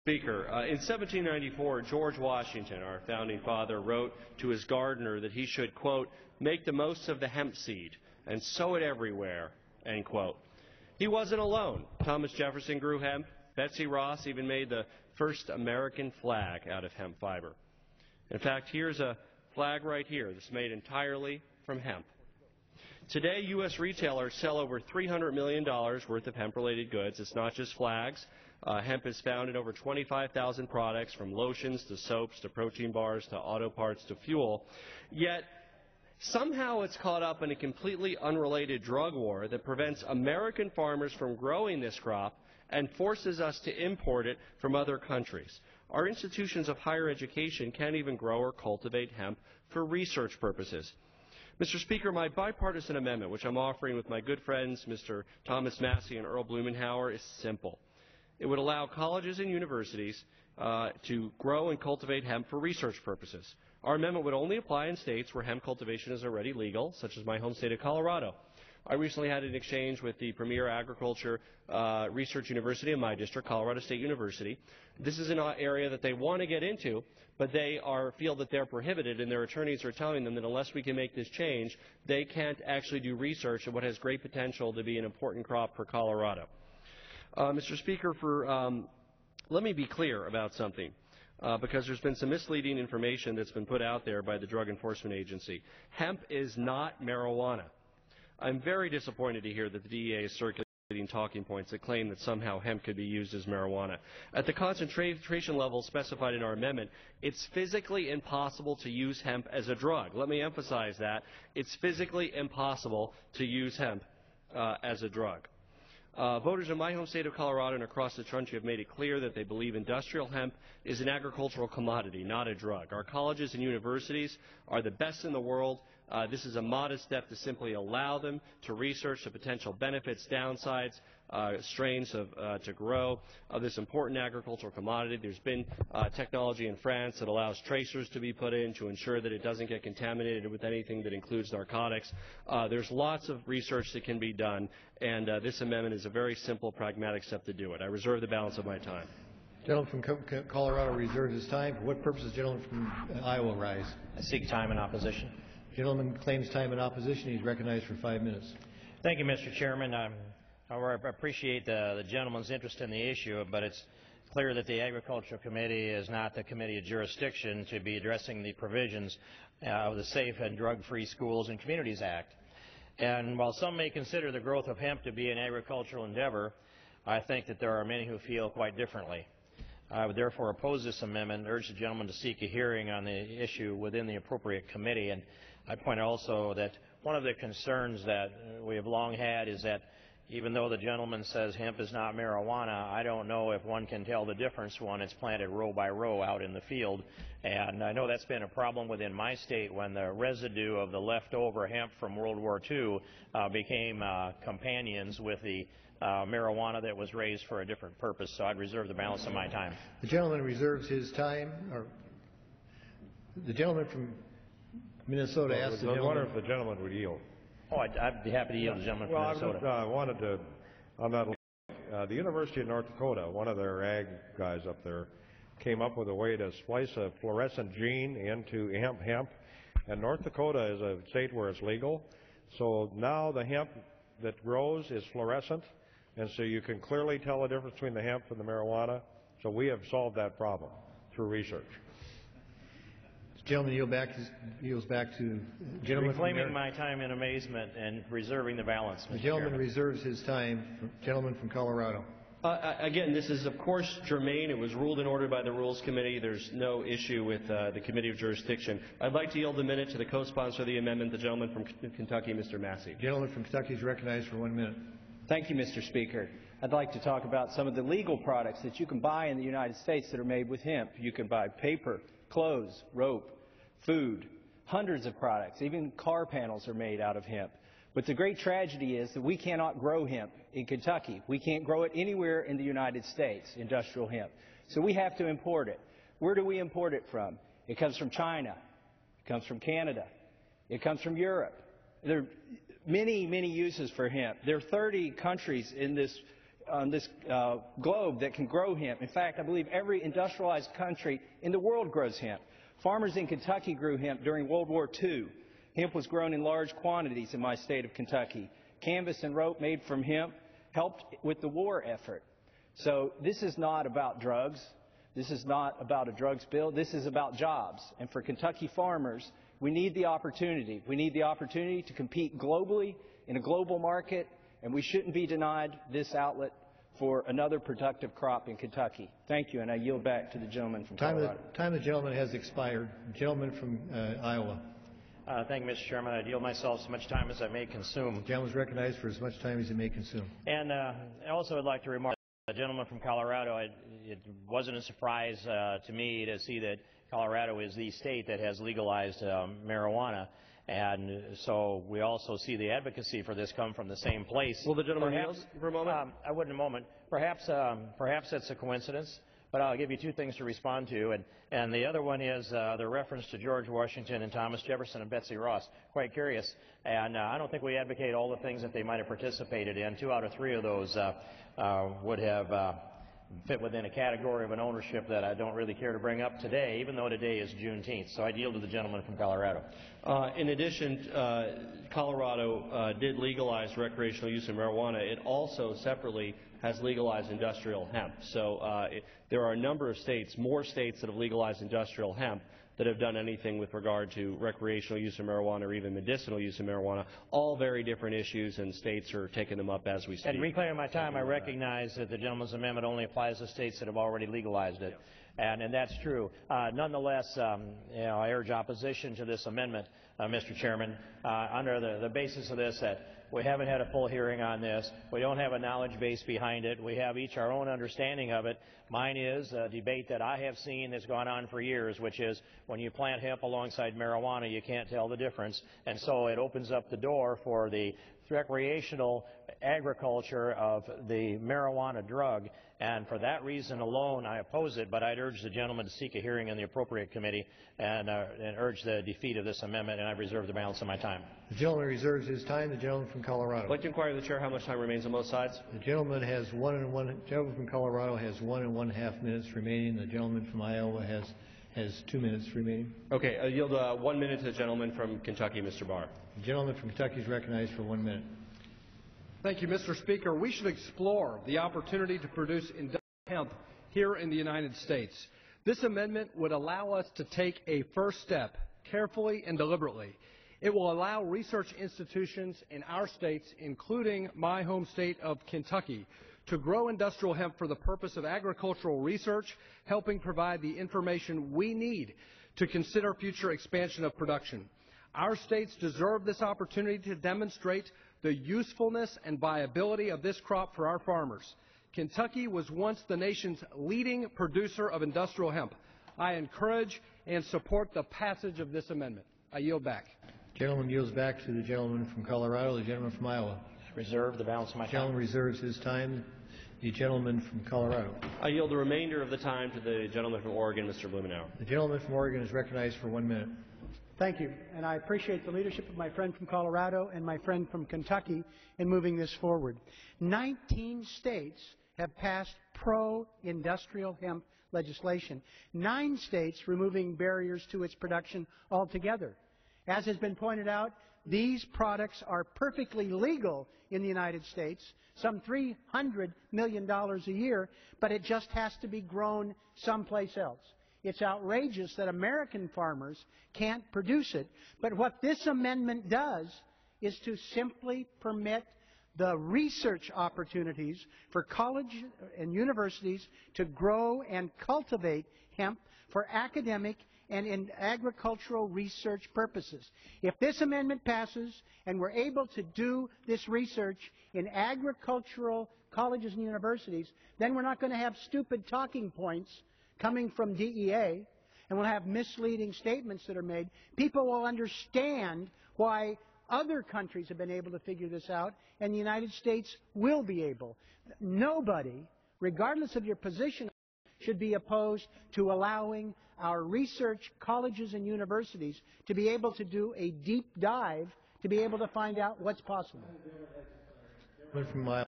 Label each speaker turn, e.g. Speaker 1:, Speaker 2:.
Speaker 1: Speaker, in 1794, George Washington, our founding father, wrote to his gardener that he should, quote, make the most of the hemp seed and sow it everywhere, end quote. He wasn't alone. Thomas Jefferson grew hemp. Betsy Ross even made the first American flag out of hemp fiber. In fact, here's a flag right here that's made entirely from hemp. Today, U.S. retailers sell over $300 million worth of hemp-related goods. It's not just flags. Hemp is found in over 25,000 products, from lotions to soaps to protein bars to auto parts to fuel. Yet, somehow it's caught up in a completely unrelated drug war that prevents American farmers from growing this crop and forces us to import it from other countries. Our institutions of higher education can't even grow or cultivate hemp for research purposes. Mr. Speaker, my bipartisan amendment, which I'm offering with my good friends Mr. Thomas Massie and Earl Blumenauer, is simple. It would allow colleges and universities to grow and cultivate hemp for research purposes. Our amendment would only apply in states where hemp cultivation is already legal, such as my home state of Colorado. I recently had an exchange with the premier agriculture research university in my district, Colorado State University. This is an area that they want to get into, but they feel that they're prohibited, and their attorneys are telling them that unless we can make this change, they can't actually do research in what has great potential to be an important crop for Colorado. Mr. Speaker, let me be clear about something, because there's been some misleading information that's been put out there by the Drug Enforcement Agency. Hemp is not marijuana. I'm very disappointed to hear that the DEA is circulating talking points that claim that somehow hemp could be used as marijuana. At the concentration level specified in our amendment, it's physically impossible to use hemp as a drug. Let me emphasize that. It's physically impossible to use hemp as a drug. Voters in my home state of Colorado and across the country have made it clear that they believe industrial hemp is an agricultural commodity, not a drug. Our colleges and universities are the best in the world. This is a modest step to simply allow them to research the potential benefits, downsides, strains to grow of this important agricultural commodity. There's been technology in France that allows tracers to be put in to ensure that it doesn't get contaminated with anything that includes narcotics. There's lots of research that can be done, and this amendment is a very simple, pragmatic step to do it. I reserve the balance of my time.
Speaker 2: Gentleman from Colorado reserves his time. For what purpose does the gentleman from Iowa rise?
Speaker 3: I seek time in opposition.
Speaker 2: Gentleman claims time in opposition. He's recognized for 5 minutes.
Speaker 3: Thank you, Mr. Chairman. I appreciate the gentleman's interest in the issue, but it's clear that the Agricultural Committee is not the committee of jurisdiction to be addressing the provisions of the Safe and Drug-Free Schools and Communities Act. And while some may consider the growth of hemp to be an agricultural endeavor, I think that there are many who feel quite differently. I would therefore oppose this amendment and urge the gentleman to seek a hearing on the issue within the appropriate committee. And I point also that one of the concerns that we have long had is that even though the gentleman says hemp is not marijuana, I don't know if one can tell the difference when it's planted row by row out in the field. And I know that's been a problem within my state when the residue of the leftover hemp from World War II became companions with the marijuana that was raised for a different purpose. So I'd reserve the balance of my time.
Speaker 2: The gentleman reserves his time. Or the gentleman from Minnesota asked the gentleman.
Speaker 4: I wonder if the gentleman would yield.
Speaker 3: Oh, I'd be happy to yield the gentleman from Minnesota.
Speaker 4: Well, I wanted to, on that, the University of North Dakota, one of their ag guys up there, came up with a way to splice a fluorescent gene into hemp, and North Dakota is a state where it's legal. So now the hemp that grows is fluorescent, and so you can clearly tell the difference between the hemp and the marijuana. So we have solved that problem through research.
Speaker 2: The gentleman yields back to the gentleman.
Speaker 3: Reclaiming my time in amazement and reserving the balance, Mr.
Speaker 2: The gentleman
Speaker 3: Chairman.
Speaker 2: reserves his time. Gentleman from Colorado.
Speaker 1: Again, this is, of course, germane. It was ruled in order by the Rules Committee. There's no issue with the Committee of Jurisdiction. I'd like to yield a minute to the co-sponsor of the amendment, the gentleman from Kentucky, Mr. Massey.
Speaker 2: The gentleman from Kentucky is recognized for 1 minute.
Speaker 5: Thank you, Mr. Speaker. I'd like to talk about some of the legal products that you can buy in the United States that are made with hemp. You can buy paper, clothes, rope, food, hundreds of products. Even car panels are made out of hemp. But the great tragedy is that we cannot grow hemp in Kentucky. We can't grow it anywhere in the United States, industrial hemp. So we have to import it. Where do we import it from? It comes from China. It comes from Canada. It comes from Europe. There are many, many uses for hemp. There are 30 countries in this on this globe that can grow hemp. In fact, I believe every industrialized country in the world grows hemp. Farmers in Kentucky grew hemp during World War II. Hemp was grown in large quantities in my state of Kentucky. Canvas and rope made from hemp helped with the war effort. So this is not about drugs. This is not about a drugs bill. This is about jobs. And for Kentucky farmers, we need the opportunity. We need the opportunity to compete globally in a global market, and we shouldn't be denied this outlet for another productive crop in Kentucky. Thank you, and I yield back to the gentleman from Colorado.
Speaker 2: Time of the gentleman has expired. The gentleman from Iowa.
Speaker 3: Thank you, Mr. Chairman. I yield myself as much time as I may consume.
Speaker 2: The gentleman is recognized for as much time as he may consume.
Speaker 3: And also I'd like to remark, the gentleman from Colorado, it wasn't a surprise to me to see that Colorado is the state that has legalized marijuana. And so we also see the advocacy for this come from the same place.
Speaker 1: Will the gentleman yield for a moment?
Speaker 3: I would in a moment. Perhaps it's a coincidence, but I'll give you two things to respond to. And the other one is the reference to George Washington and Thomas Jefferson and Betsy Ross. Quite curious. And I don't think we advocate all the things that they might have participated in. 2 out of 3 of those would have fit within a category of an ownership that I don't really care to bring up today, even though today is Juneteenth. So I'd yield to the gentleman from Colorado.
Speaker 1: In addition, Colorado did legalize recreational use of marijuana. It also separately has legalized industrial hemp. So there are a number of states, more states that have legalized industrial hemp that have done anything with regard to recreational use of marijuana or even medicinal use of marijuana. All very different issues, and states are taking them up as we speak.
Speaker 3: And reclaiming my time, I recognize that the gentleman's amendment only applies to states that have already legalized it. And that's true. Nonetheless, I urge opposition to this amendment, Mr. Chairman, under the basis of this, that we haven't had a full hearing on this. We don't have a knowledge base behind it. We have each our own understanding of it. Mine is a debate that I have seen that's gone on for years, which is when you plant hemp alongside marijuana, you can't tell the difference. And so it opens up the door for the recreational agriculture of the marijuana drug. And for that reason alone, I oppose it, but I'd urge the gentleman to seek a hearing in the appropriate committee and urge the defeat of this amendment, and I reserve the balance of my time.
Speaker 2: The gentleman reserves his time. The gentleman from Colorado.
Speaker 1: I'd like to inquire of the Chair how much time remains on both sides.
Speaker 2: The gentleman has gentleman from Colorado has 1.5 minutes remaining. The gentleman from Iowa has 2 minutes remaining.
Speaker 1: Okay, I yield 1 minute to the gentleman from Kentucky, Mr. Barr.
Speaker 2: The gentleman from Kentucky is recognized for 1 minute.
Speaker 6: Thank you, Mr. Speaker. We should explore the opportunity to produce industrial hemp here in the United States. This amendment would allow us to take a first step carefully and deliberately. It will allow research institutions in our states, including my home state of Kentucky, to grow industrial hemp for the purpose of agricultural research, helping provide the information we need to consider future expansion of production. Our states deserve this opportunity to demonstrate the usefulness and viability of this crop for our farmers. Kentucky was once the nation's leading producer of industrial hemp. I encourage and support the passage of this amendment. I yield back.
Speaker 2: The gentleman yields back to the gentleman from Colorado. The gentleman from Iowa.
Speaker 3: Reserve the balance of my time.
Speaker 2: The gentleman reserves his time. The gentleman from Colorado.
Speaker 1: I yield the remainder of the time to the gentleman from Oregon, Mr. Blumenauer.
Speaker 2: The gentleman from Oregon is recognized for 1 minute.
Speaker 7: Thank you, and I appreciate the leadership of my friend from Colorado and my friend from Kentucky in moving this forward. 19 states have passed pro-industrial hemp legislation. 9 states removing barriers to its production altogether. As has been pointed out, these products are perfectly legal in the United States, some $300 million a year, but it just has to be grown someplace else. It's outrageous that American farmers can't produce it, but what this amendment does is to simply permit the research opportunities for college and universities to grow and cultivate hemp for academic and in agricultural research purposes. If this amendment passes and we're able to do this research in agricultural colleges and universities, then we're not going to have stupid talking points coming from DEA, and we'll have misleading statements that are made. People will understand why other countries have been able to figure this out, and the United States will be able. Nobody, regardless of your position, should be opposed to allowing our research colleges and universities to be able to do a deep dive to be able to find out what's possible.
Speaker 2: From